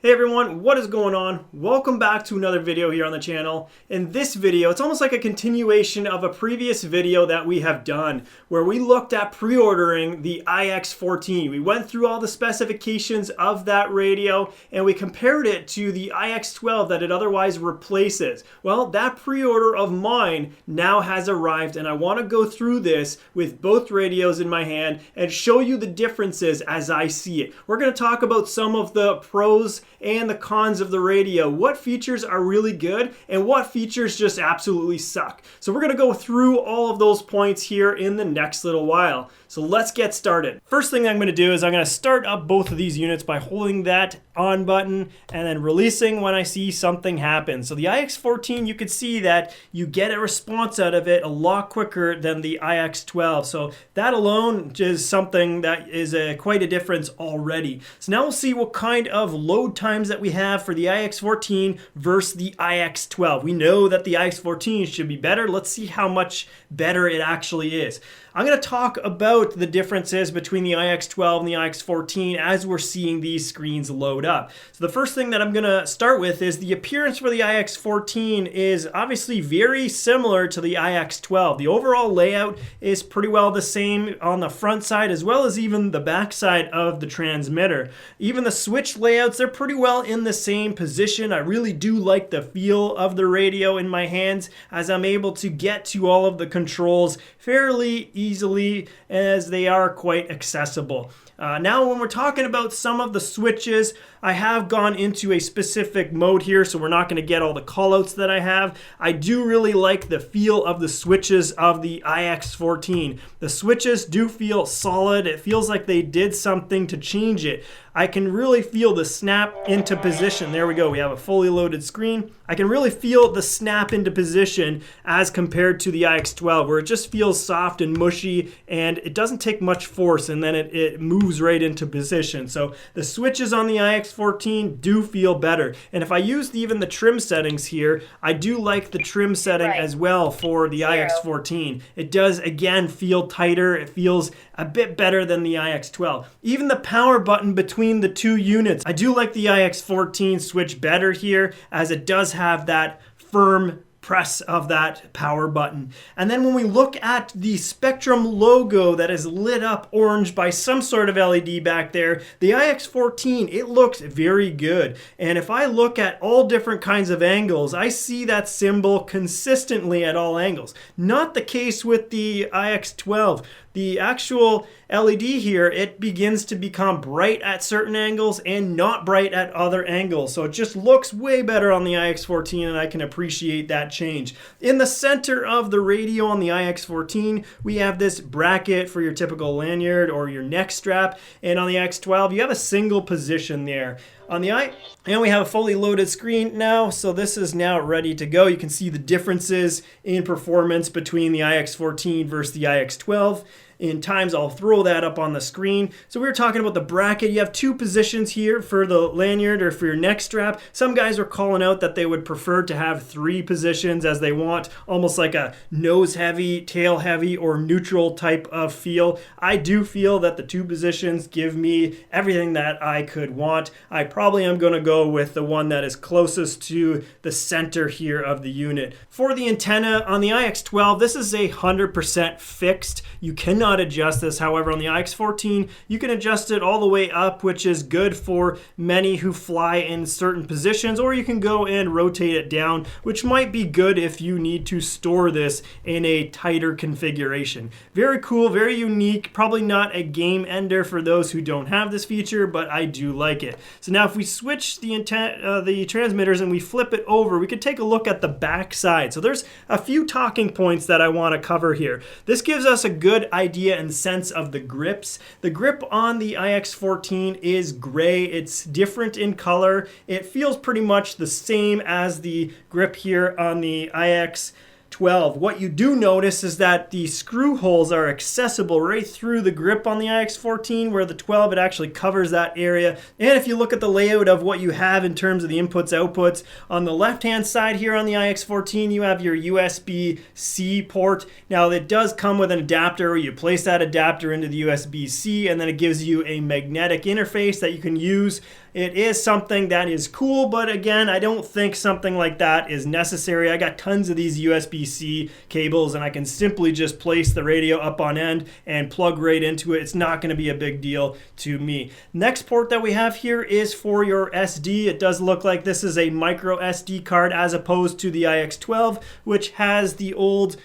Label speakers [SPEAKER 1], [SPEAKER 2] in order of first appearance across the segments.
[SPEAKER 1] Hey everyone, what is going on? Welcome back to another video here on the channel. In this video, it's almost like a continuation of a previous video that we have done where we looked at pre-ordering the iX14. We went through all the specifications of that radio and we compared it to the iX12 that it otherwise replaces. Well, that pre-order of mine now has arrived and I want to go through this with both radios in my hand and show you the differences as I see it. We're going to talk about some of the pros and the cons of the radio, what features are really good and what features just absolutely suck. So we're going to go through all of those points here in the next little while. So let's get started. First thing I'm going to do is I'm going to start up both of these units by holding that on button and then releasing when I see something happen. So the iX14, you can see that you get a response out of it a lot quicker than the iX12. So that alone is something that is quite a difference already. So now we'll see what kind of load times that we have for the iX14 versus the iX12. We know that the iX14 should be better. Let's see how much better it actually is. I'm going to talk about the differences between the iX12 and the iX14 as we're seeing these screens load up. So the first thing that I'm going to start with is the appearance for the iX14 is obviously very similar to the iX12. The overall layout is pretty well the same on the front side as well as even the back side of the transmitter. Even the switch layouts, they're pretty well in the same position. I really do like the feel of the radio in my hands as I'm able to get to all of the controls fairly easily as they are quite accessible. Now when we're talking about some of the switches, I have gone into a specific mode here, so we're not going to get all the callouts that I have. I do really like the feel of the switches of the iX14. The switches do feel solid. It feels like they did something to change it. I can really feel the snap into position. There we go. We have a fully loaded screen. I can really feel the snap into position as compared to the iX12, where it just feels soft and mushy and it doesn't take much force and then it moves right into position. So the switches on the iX14 do feel better. And if I used even the trim settings here, I do like the trim setting as well for the iX14. It does again feel tighter. It feels a bit better than the iX12. Even the power button between the two units, I do like the iX14 switch better here as it does have that firm press of that power button. And then when we look at the Spektrum logo that is lit up orange by some sort of LED back there, the iX14, it looks very good. And if I look at all different kinds of angles, I see that symbol consistently at all angles. Not the case with the iX12. The actual LED here, it begins to become bright at certain angles and not bright at other angles. So it just looks way better on the iX14 and I can appreciate that change. In the center of the radio on the iX14, we have this bracket for your typical lanyard or your neck strap. And on the iX12, you have a single position there. On the and we have a fully loaded screen now, so this is now ready to go. You can see the differences in performance between the iX14 versus the iX12. In times, I'll throw that up on the screen. So we were talking about the bracket. You have two positions here for the lanyard or for your neck strap. Some guys are calling out that they would prefer to have three positions as they want almost like a nose heavy, tail heavy, or neutral type of feel. I do feel that the two positions give me everything that I could want. I probably am going to go with the one that is closest to the center here of the unit. For the antenna on the iX12, this is 100% fixed. You cannot adjust this. However, on the iX14, you can adjust it all the way up, which is good for many who fly in certain positions, or you can go and rotate it down, which might be good if you need to store this in a tighter configuration. Very cool, very unique, probably not a game ender for those who don't have this feature, but I do like it. So now if we switch the transmitters and we flip it over, we could take a look at the back side. So there's a few talking points that I want to cover here. This gives us a good idea and sense of the grips. The grip on the iX14 is gray. It's different in color. It feels pretty much the same as the grip here on the iX12. What you do notice is that the screw holes are accessible right through the grip on the iX14, where the 12, it actually covers that area. And if you look at the layout of what you have in terms of the inputs, outputs, on the left-hand side here on the iX14, you have your USB-C port. Now, it does come with an adapter where you place that adapter into the USB-C, and then it gives you a magnetic interface that you can use It is something that is cool, but again, I don't think something like that is necessary. I got tons of these USB-C cables and I can simply just place the radio up on end and plug right into it. It's not going to be a big deal to me. Next port that we have here is for your SD. It does look like this is a micro SD card as opposed to the iX12, which has the old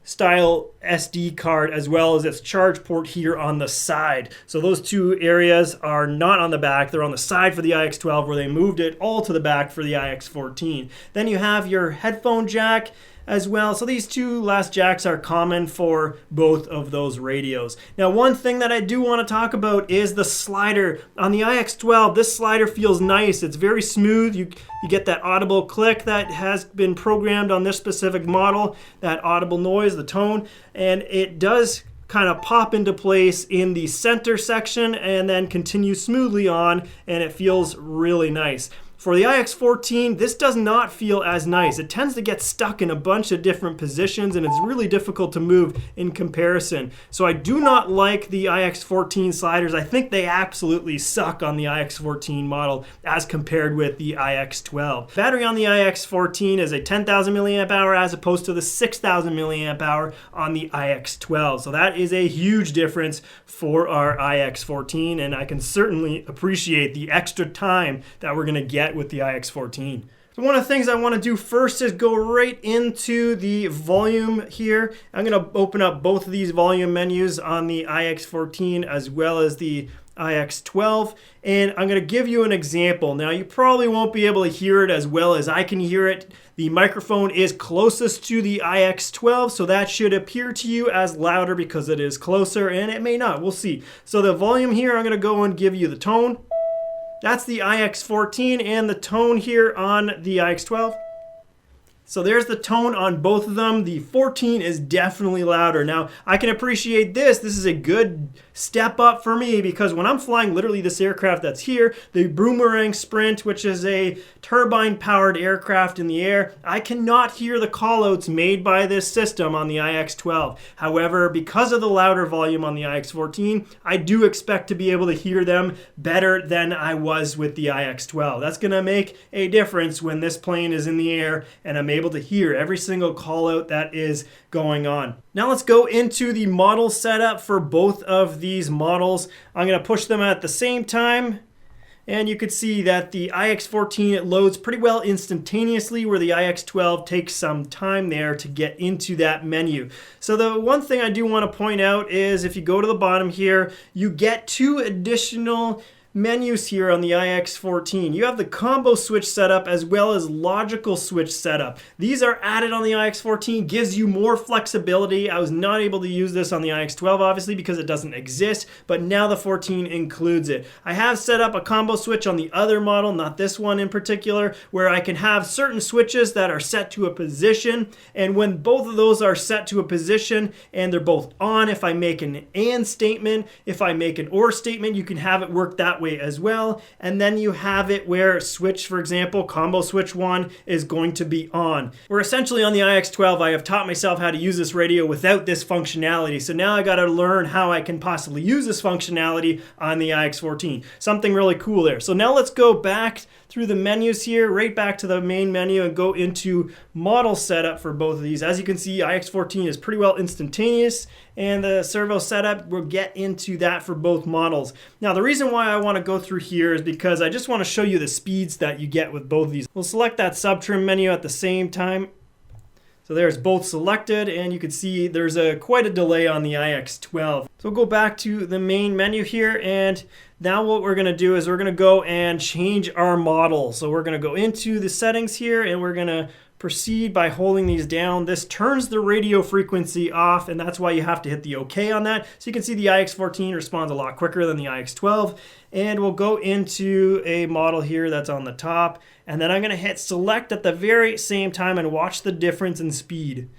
[SPEAKER 1] style SD card as well as its charge port here on the side. So those two areas are not on the back, they're on the side for the iX12 where they moved it all to the back for the iX14. Then you have your headphone jack as well. So these two last jacks are common for both of those radios. Now one thing that I do want to talk about is the slider. On the iX12, this slider feels nice. It's very smooth. You get that audible click that has been programmed on this specific model, that audible noise, the tone, and it does kind of pop into place in the center section and then continue smoothly on, and it feels really nice. For the iX14, this does not feel as nice. It tends to get stuck in a bunch of different positions and it's really difficult to move in comparison. So I do not like the iX14 sliders. I think they absolutely suck on the iX14 model as compared with the iX12. Battery on the iX14 is a 10,000 milliamp hour as opposed to the 6,000 milliamp hour on the iX12. So that is a huge difference for our iX14, and I can certainly appreciate the extra time that we're going to get with the iX14. So one of the things I want to do first is go right into the volume here. I'm going to open up both of these volume menus on the iX14 as well as the iX12, and I'm going to give you an example. Now you probably won't be able to hear it as well as I can hear it. The microphone is closest to the iX12, so that should appear to you as louder because it is closer, and it may not. We'll see. So the volume here, I'm going to go and give you the tone. That's the iX14, and the tone here on the iX12. So there's the tone on both of them. The 14 is definitely louder. Now, I can appreciate this. This is a good step up for me because when I'm flying literally this aircraft that's here, the Boomerang Sprint, which is a turbine-powered aircraft in the air, I cannot hear the callouts made by this system on the iX12. However, because of the louder volume on the iX14, I do expect to be able to hear them better than I was with the iX12. That's going to make a difference when this plane is in the air and I'm able to hear every single call out that is going on. Now let's go into the model setup for both of these models. I'm going to push them at the same time, and you could see that the iX14, it loads pretty well instantaneously, where the iX12 takes some time there to get into that menu. So the one thing I do want to point out is if you go to the bottom here, you get two additional menus here on the iX14. You have the combo switch setup as well as logical switch setup. These are added on the iX14, gives you more flexibility. I was not able to use this on the iX12 obviously because it doesn't exist, but now the 14 includes it. I have set up a combo switch on the other model, not this one in particular, where I can have certain switches that are set to a position, and when both of those are set to a position and they're both on, if I make an and statement, if I make an or statement, you can have it work that way as well. And then you have it where switch, for example, combo switch 1 is going to be on. Where essentially on the iX12, I have taught myself how to use this radio without this functionality. So now I got to learn how I can possibly use this functionality on the iX14. Something really cool there. So now let's go back through the menus here, right back to the main menu, and go into model setup for both of these. As you can see, iX14 is pretty well instantaneous, and the servo setup, we'll get into that for both models. Now, the reason why I want to go through here is because I just want to show you the speeds that you get with both of these. We'll select that Subtrim menu at the same time. So there's both selected, and you can see there's quite a delay on the iX12. So we'll go back to the main menu here, and now what we're going to do is we're going to go and change our model. So we're going to go into the settings here, and we're going to proceed by holding these down. This turns the radio frequency off, and that's why you have to hit the OK on that. So you can see the iX14 responds a lot quicker than the iX12. And we'll go into a model here that's on the top, and then I'm going to hit select at the very same time and watch the difference in speed.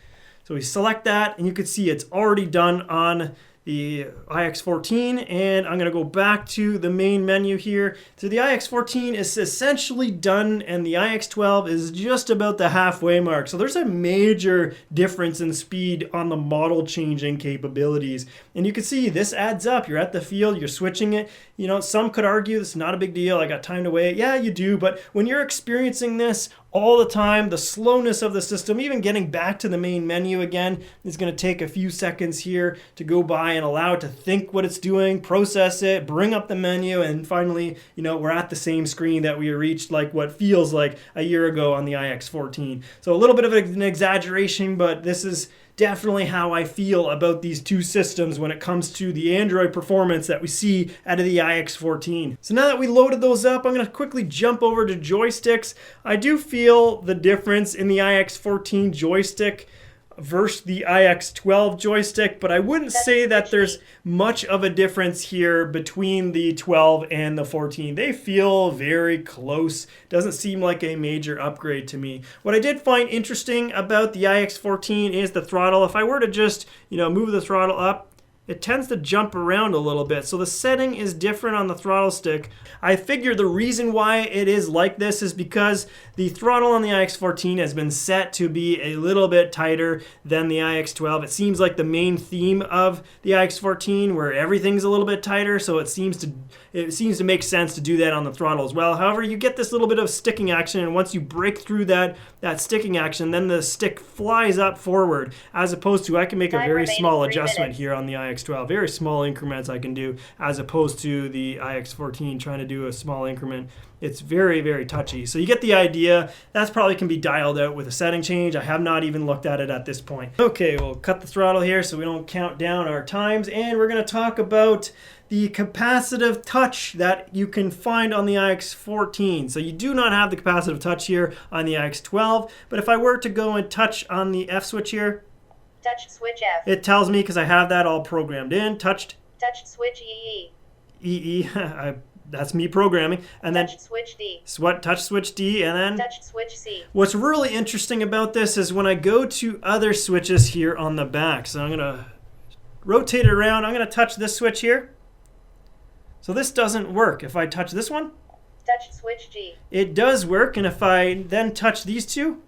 [SPEAKER 1] So we select that, and you can see it's already done on the iX14, and I'm going to go back to the main menu here. So the iX14 is essentially done, and the iX12 is just about the halfway mark. So there's a major difference in speed on the model changing capabilities. And you can see this adds up. You're at the field, you're switching it. You know, some could argue this is not a big deal. I got time to wait. Yeah, you do. But when you're experiencing this all the time, the slowness of the system, even getting back to the main menu again, is going to take a few seconds here to go by and allow it to think what it's doing, process it, bring up the menu, and finally, you know, we're at the same screen that we reached like what feels like a year ago on the iX14. So a little bit of an exaggeration, but this is definitely how I feel about these two systems when it comes to the Android performance that we see out of the iX14. So now that we loaded those up, I'm going to quickly jump over to joysticks. I do feel the difference in the iX14 joystick versus the iX12 joystick, but I wouldn't say that there's much of a difference here between the 12 and the 14. They feel very close. Doesn't seem like a major upgrade to me. What I did find interesting about the iX14 is the throttle. If I were to just, you know, move the throttle up, it tends to jump around a little bit. So the setting is different on the throttle stick. I figure the reason why it is like this is because the throttle on the iX14 has been set to be a little bit tighter than the iX12. It seems like the main theme of the iX14 where everything's a little bit tighter, so it seems to make sense to do that on the throttle as well. However, you get this little bit of sticking action, and once you break through that sticking action, then the stick flies up forward, as opposed to I can make a very small adjustment here on the iX12. Very small increments I can do, as opposed to the iX14 trying to do a small increment. It's very, very touchy. So you get the idea. That's probably can be dialed out with a setting change. I have not even looked at it at this point. Okay, we'll cut the throttle here so we don't count down our times, and we're going to talk about the capacitive touch that you can find on the iX14. So you do not have the capacitive touch here on the iX12, but if I were to go and touch on the F switch here,
[SPEAKER 2] touch switch F.
[SPEAKER 1] It tells me, because I have that all programmed in, touch
[SPEAKER 2] switch EE.
[SPEAKER 1] EE, that's me programming. And then
[SPEAKER 2] touch switch D.
[SPEAKER 1] Touch switch D, and then
[SPEAKER 2] touch switch C.
[SPEAKER 1] What's really interesting about this is when I go to other switches here on the back. So I'm going to rotate it around. I'm going to touch this switch here. So this doesn't work. If I touch this one,
[SPEAKER 2] touch switch G.
[SPEAKER 1] It does work. And if I then touch these two,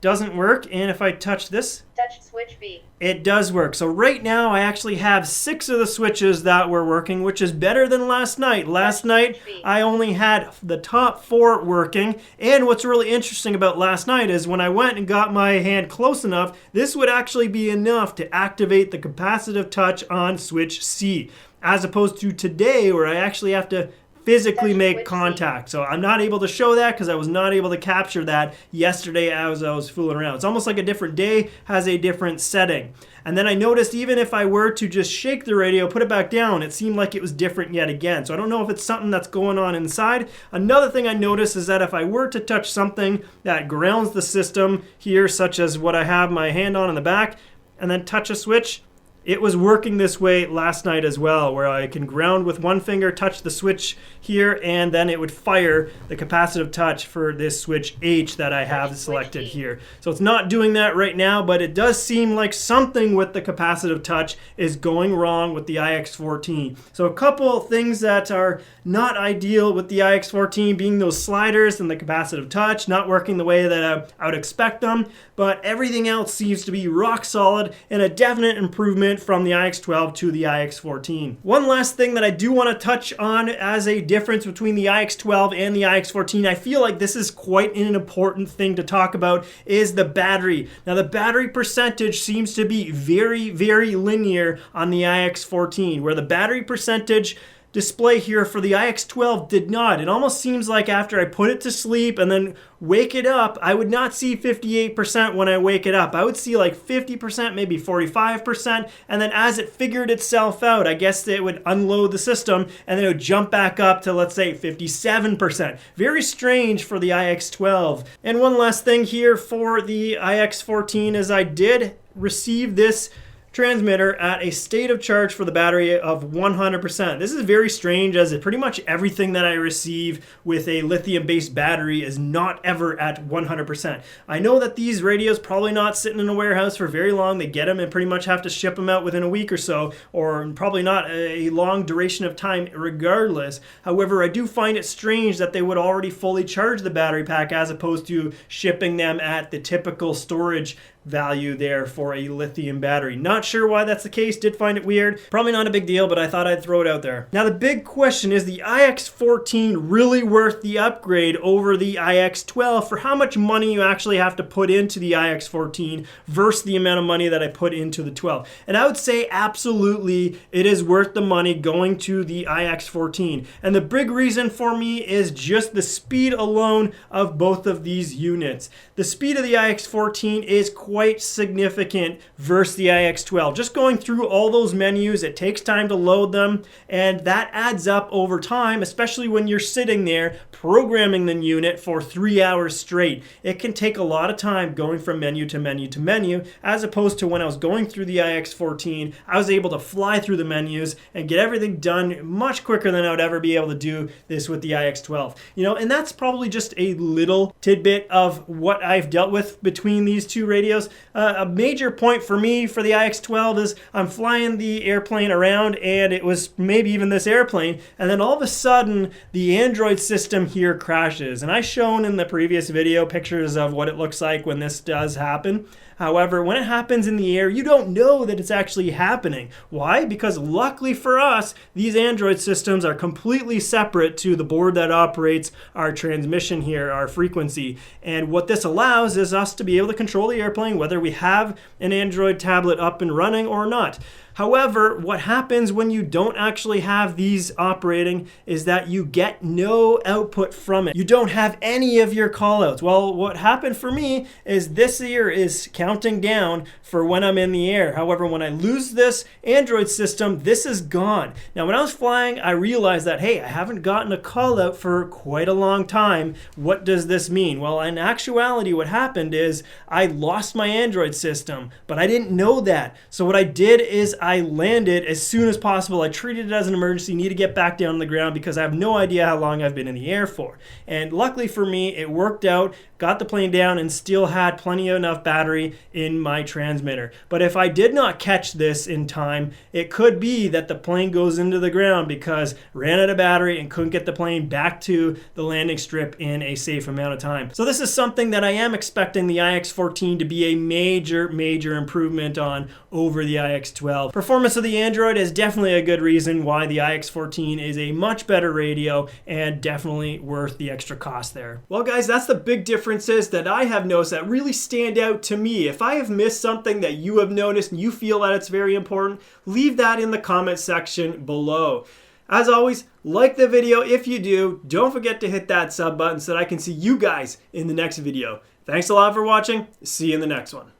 [SPEAKER 1] doesn't work. And if I touch this,
[SPEAKER 2] touch switch B.
[SPEAKER 1] It does work. So right now I actually have 6 of the switches that were working, which is better than last night. Last night I only had the top 4 working. And what's really interesting about last night is when I went and got my hand close enough, this would actually be enough to activate the capacitive touch on switch C, as opposed to today where I actually have to physically make contact. So I'm not able to show that because I was not able to capture that yesterday as I was fooling around. It's almost like a different day has a different setting. And then I noticed even if I were to just shake the radio, put it back down, it seemed like it was different yet again. So I don't know if it's something that's going on inside. Another thing I noticed is that if I were to touch something that grounds the system here, such as what I have my hand on in the back, and then touch a switch, it was working this way last night as well, where I can ground with one finger, touch the switch here, and then it would fire the capacitive touch for this switch H that I have selected here. So it's not doing that right now, but it does seem like something with the capacitive touch is going wrong with the iX14. So a couple things that are not ideal with the iX14 being those sliders and the capacitive touch not working the way that I would expect them, but everything else seems to be rock solid and a definite improvement from the iX12 to the iX14. One last thing that I do want to touch on as a difference between the iX12 and the iX14, I feel like this is quite an important thing to talk about, is the battery. Now the battery percentage seems to be very, very linear on the iX14, where the battery percentage display here for the iX12 did not. It almost seems like after I put it to sleep and then wake it up, I would not see 58% when I wake it up. I would see like 50%, maybe 45%, and then as it figured itself out, I guess it would unload the system and then it would jump back up to, let's say, 57%. Very strange for the iX12. And one last thing here for the iX14 is I did receive this transmitter at a state of charge for the battery of 100%. This is very strange, as pretty much everything that I receive with a lithium-based battery is not ever at 100%. I know that these radios probably not sitting in a warehouse for very long. They get them and pretty much have to ship them out within a week or so, or probably not a long duration of time regardless. However, I do find it strange that they would already fully charge the battery pack as opposed to shipping them at the typical storage value there for a lithium battery. Not sure why that's the case, did find it weird. Probably not a big deal, but I thought I'd throw it out there. Now the big question is, the iX14 really worth the upgrade over the iX12 for how much money you actually have to put into the iX14 versus the amount of money that I put into the 12? And I would say absolutely it is worth the money going to the iX14. And the big reason for me is just the speed alone of both of these units. The speed of the iX14 is quite significant versus the iX12. Just going through all those menus, it takes time to load them, and that adds up over time, especially when you're sitting there programming the unit for 3 hours straight. It can take a lot of time going from menu to menu to menu, as opposed to when I was going through the iX14, I was able to fly through the menus and get everything done much quicker than I would ever be able to do this with the iX12. You know, and that's probably just a little tidbit of what I've dealt with between these two radios. A major point for me for the iX12 is I'm flying the airplane around, and it was maybe even this airplane, and then all of a sudden the Android system here crashes. And I shown in the previous video pictures of what it looks like when this does happen. However, when it happens in the air, you don't know that it's actually happening. Why? Because luckily for us, these Android systems are completely separate to the board that operates our transmission here, our frequency. And what this allows is us to be able to control the airplane whether we have an Android tablet up and running or not. However, what happens when you don't actually have these operating is that you get no output from it. You don't have any of your callouts. Well, what happened for me is this here is counting down for when I'm in the air. However, when I lose this Android system, this is gone. Now, when I was flying, I realized that, hey, I haven't gotten a callout for quite a long time. What does this mean? Well, in actuality, what happened is I lost my Android system, but I didn't know that. So what I did is I landed as soon as possible. I treated it as an emergency, need to get back down on the ground because I have no idea how long I've been in the air for. And luckily for me, it worked out, got the plane down, and still had plenty of enough battery in my transmitter. But if I did not catch this in time, it could be that the plane goes into the ground because ran out of battery and couldn't get the plane back to the landing strip in a safe amount of time. So this is something that I am expecting the iX14 to be a major improvement on over the iX12. Performance of the Android is definitely a good reason why the iX14 is a much better radio and definitely worth the extra cost there. Well guys, that's the big differences that I have noticed that really stand out to me. If I have missed something that you have noticed and you feel that it's very important, leave that in the comment section below. As always, like the video if you do. Don't forget to hit that sub button so that I can see you guys in the next video. Thanks a lot for watching. See you in the next one.